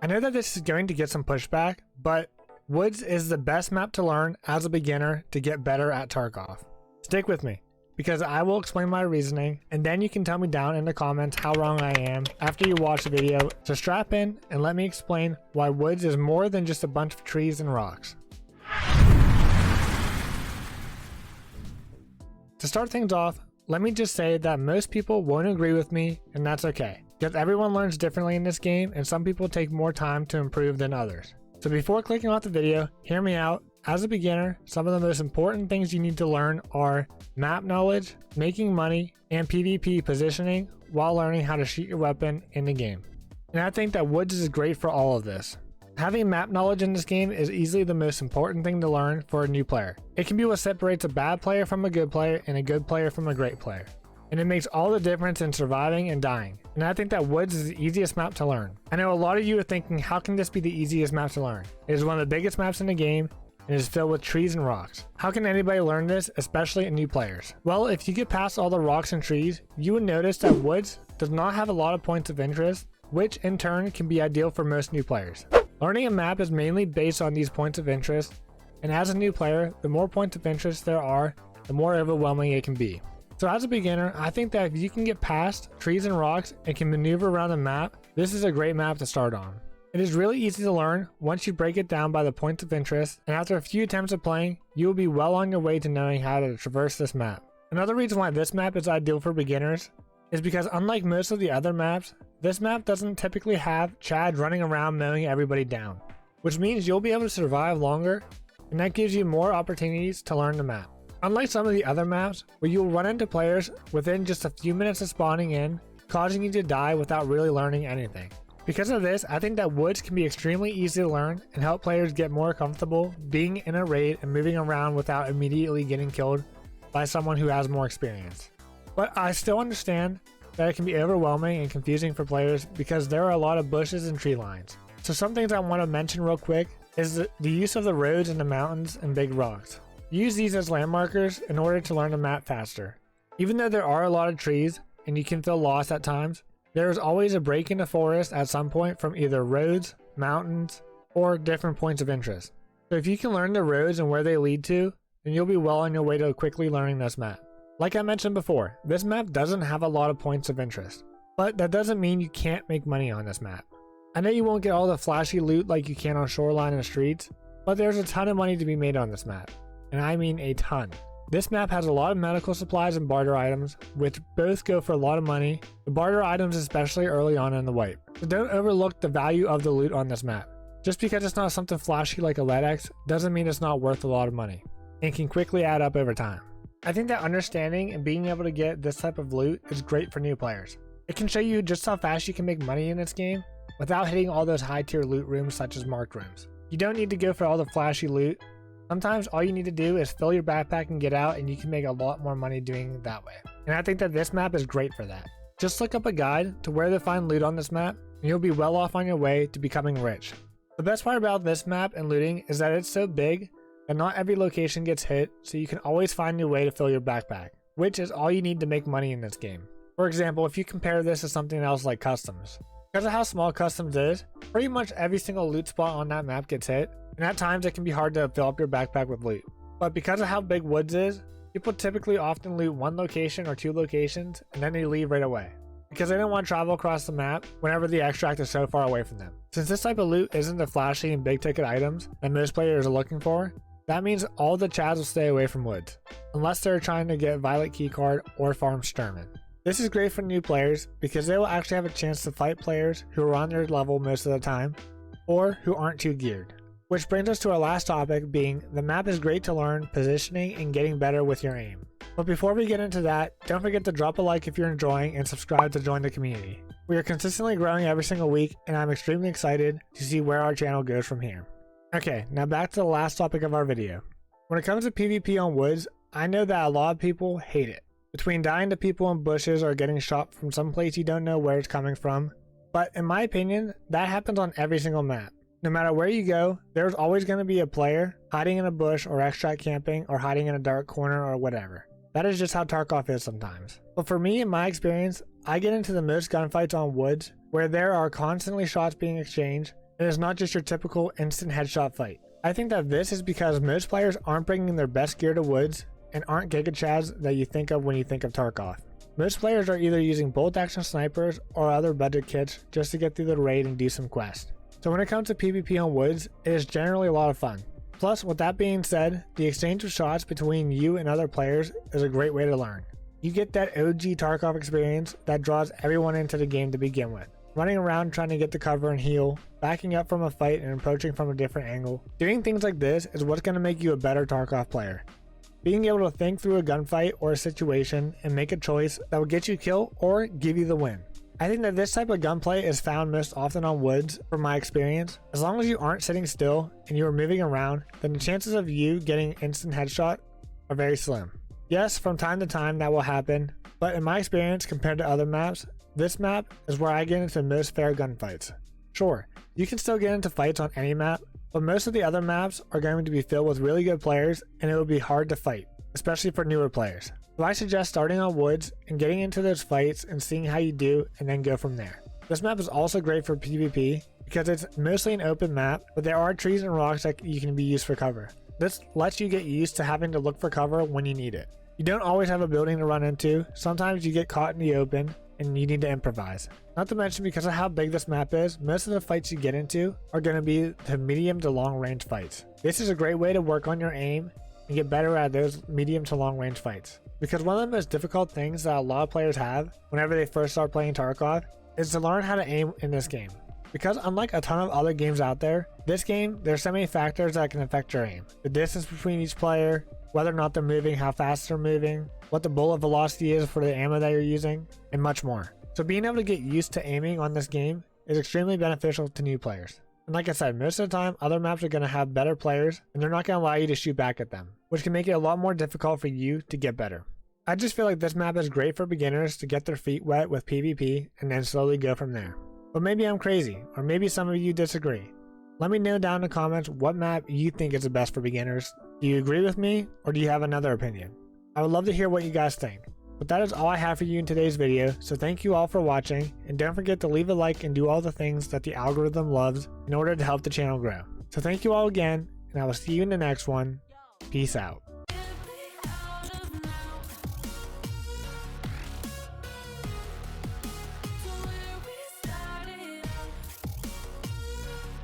I know that this is going to get some pushback, but Woods is the best map to learn as a beginner to get better at Tarkov. Stick with me, because I will explain my reasoning, and then you can tell me down in the comments how wrong I am after you watch the video. So strap in and let me explain why Woods is more than just a bunch of trees and rocks. To start things off, let me just say that most people won't agree with me, and that's okay, because everyone learns differently in this game and some people take more time to improve than others. So before clicking off the video, hear me out. As a beginner, some of the most important things you need to learn are map knowledge, making money, and PvP positioning while learning how to shoot your weapon in the game. And I think that Woods is great for all of this. Having map knowledge in this game is easily the most important thing to learn for a new player. It can be what separates a bad player from a good player and a good player from a great player. And it makes all the difference in surviving and dying. And I think that Woods is the easiest map to learn. I know a lot of you are thinking, how can this be the easiest map to learn? It is one of the biggest maps in the game and is filled with trees and rocks. How can anybody learn this, especially new players? Well, if you get past all the rocks and trees, you would notice that Woods does not have a lot of points of interest, which in turn can be ideal for most new players. Learning a map is mainly based on these points of interest, and as a new player, the more points of interest there are, the more overwhelming it can be. So as a beginner, I think that if you can get past trees and rocks and can maneuver around the map, this is a great map to start on. It is really easy to learn once you break it down by the points of interest, and after a few attempts of playing, you will be well on your way to knowing how to traverse this map. Another reason why this map is ideal for beginners is because unlike most of the other maps, this map doesn't typically have Chad running around mowing everybody down, which means you'll be able to survive longer, and that gives you more opportunities to learn the map. Unlike some of the other maps, where you'll run into players within just a few minutes of spawning in, causing you to die without really learning anything. Because of this, I think that Woods can be extremely easy to learn and help players get more comfortable being in a raid and moving around without immediately getting killed by someone who has more experience. But I still understand that it can be overwhelming and confusing for players because there are a lot of bushes and tree lines. So some things I want to mention real quick is the use of the roads and the mountains and big rocks. Use these as landmarkers in order to learn the map faster. Even though there are a lot of trees and you can feel lost at times, there is always a break in the forest at some point from either roads, mountains, or different points of interest. So if you can learn the roads and where they lead to, then you'll be well on your way to quickly learning this map. Like I mentioned before, this map doesn't have a lot of points of interest, but that doesn't mean you can't make money on this map. I know you won't get all the flashy loot like you can on Shoreline and Streets, but there's a ton of money to be made on this map. And I mean a ton. This map has a lot of medical supplies and barter items, which both go for a lot of money, the barter items especially early on in the wipe. So don't overlook the value of the loot on this map. Just because it's not something flashy like a LEDX doesn't mean it's not worth a lot of money, and can quickly add up over time. I think that understanding and being able to get this type of loot is great for new players. It can show you just how fast you can make money in this game without hitting all those high tier loot rooms such as marked rooms. You don't need to go for all the flashy loot. Sometimes all you need to do is fill your backpack and get out, and you can make a lot more money doing it that way. And I think that this map is great for that. Just look up a guide to where to find loot on this map, and you'll be well off on your way to becoming rich. The best part about this map and looting is that it's so big that not every location gets hit, so you can always find your way to fill your backpack, which is all you need to make money in this game. For example, if you compare this to something else like customs. Because of how small customs is, pretty much every single loot spot on that map gets hit, and at times it can be hard to fill up your backpack with loot. But because of how big Woods is, people typically often loot one location or two locations and then they leave right away, because they don't want to travel across the map whenever the extract is so far away from them. Since this type of loot isn't the flashy and big ticket items that most players are looking for, that means all the Chads will stay away from Woods, unless they're trying to get Violet Keycard or farm Sturman. This is great for new players because they will actually have a chance to fight players who are on their level most of the time, or who aren't too geared. Which brings us to our last topic, being the map is great to learn positioning and getting better with your aim. But before we get into that, don't forget to drop a like if you're enjoying and subscribe to join the community. We are consistently growing every single week, and I'm extremely excited to see where our channel goes from here. Okay, now back to the last topic of our video. When it comes to PvP on Woods, I know that a lot of people hate it. Between dying to people in bushes or getting shot from some place you don't know where it's coming from. But in my opinion, that happens on every single map. No matter where you go, there's always going to be a player hiding in a bush or extract camping or hiding in a dark corner or whatever. That is just how Tarkov is sometimes. But for me, in my experience, I get into the most gunfights on Woods where there are constantly shots being exchanged It is not just your typical instant headshot fight. I think that this is because most players aren't bringing their best gear to Woods and aren't Giga Chads that you think of when you think of Tarkov. Most players are either using bolt action snipers or other budget kits just to get through the raid and do some quests. So when it comes to PvP on Woods, it is generally a lot of fun. Plus, with that being said, the exchange of shots between you and other players is a great way to learn. You get that OG Tarkov experience that draws everyone into the game to begin with. Running around trying to get the cover and heal, backing up from a fight and approaching from a different angle. Doing things like this is what's going to make you a better Tarkov player. Being able to think through a gunfight or a situation and make a choice that will get you kill or give you the win. I think that this type of gunplay is found most often on Woods from my experience. As long as you aren't sitting still and you are moving around, then the chances of you getting instant headshot are very slim. Yes, from time to time that will happen, but in my experience compared to other maps, this map is where I get into most fair gunfights. Sure, you can still get into fights on any map, but most of the other maps are going to be filled with really good players and it will be hard to fight, especially for newer players. So I suggest starting on Woods and getting into those fights and seeing how you do and then go from there. This map is also great for PvP because it's mostly an open map, but there are trees and rocks that you can be used for cover. This lets you get used to having to look for cover when you need it. You don't always have a building to run into, sometimes you get caught in the open and you need to improvise. Not to mention because of how big this map is, most of the fights you get into are going to be the medium to long range fights. This is a great way to work on your aim and get better at those medium to long range fights. Because one of the most difficult things that a lot of players have whenever they first start playing Tarkov is to learn how to aim in this game. Because unlike a ton of other games out there, this game, there's so many factors that can affect your aim. The distance between each player, whether or not they're moving, how fast they're moving, what the bullet velocity is for the ammo that you're using, and much more. So being able to get used to aiming on this game is extremely beneficial to new players. And like I said, most of the time, other maps are going to have better players and they're not going to allow you to shoot back at them, which can make it a lot more difficult for you to get better. I just feel like this map is great for beginners to get their feet wet with PvP and then slowly go from there. But maybe I'm crazy, or maybe some of you disagree. Let me know down in the comments what map you think is the best for beginners. Do you agree with me, or do you have another opinion? I would love to hear what you guys think. But that is all I have for you in today's video, so thank you all for watching, and don't forget to leave a like and do all the things that the algorithm loves in order to help the channel grow. So thank you all again, and I will see you in the next one. Peace out.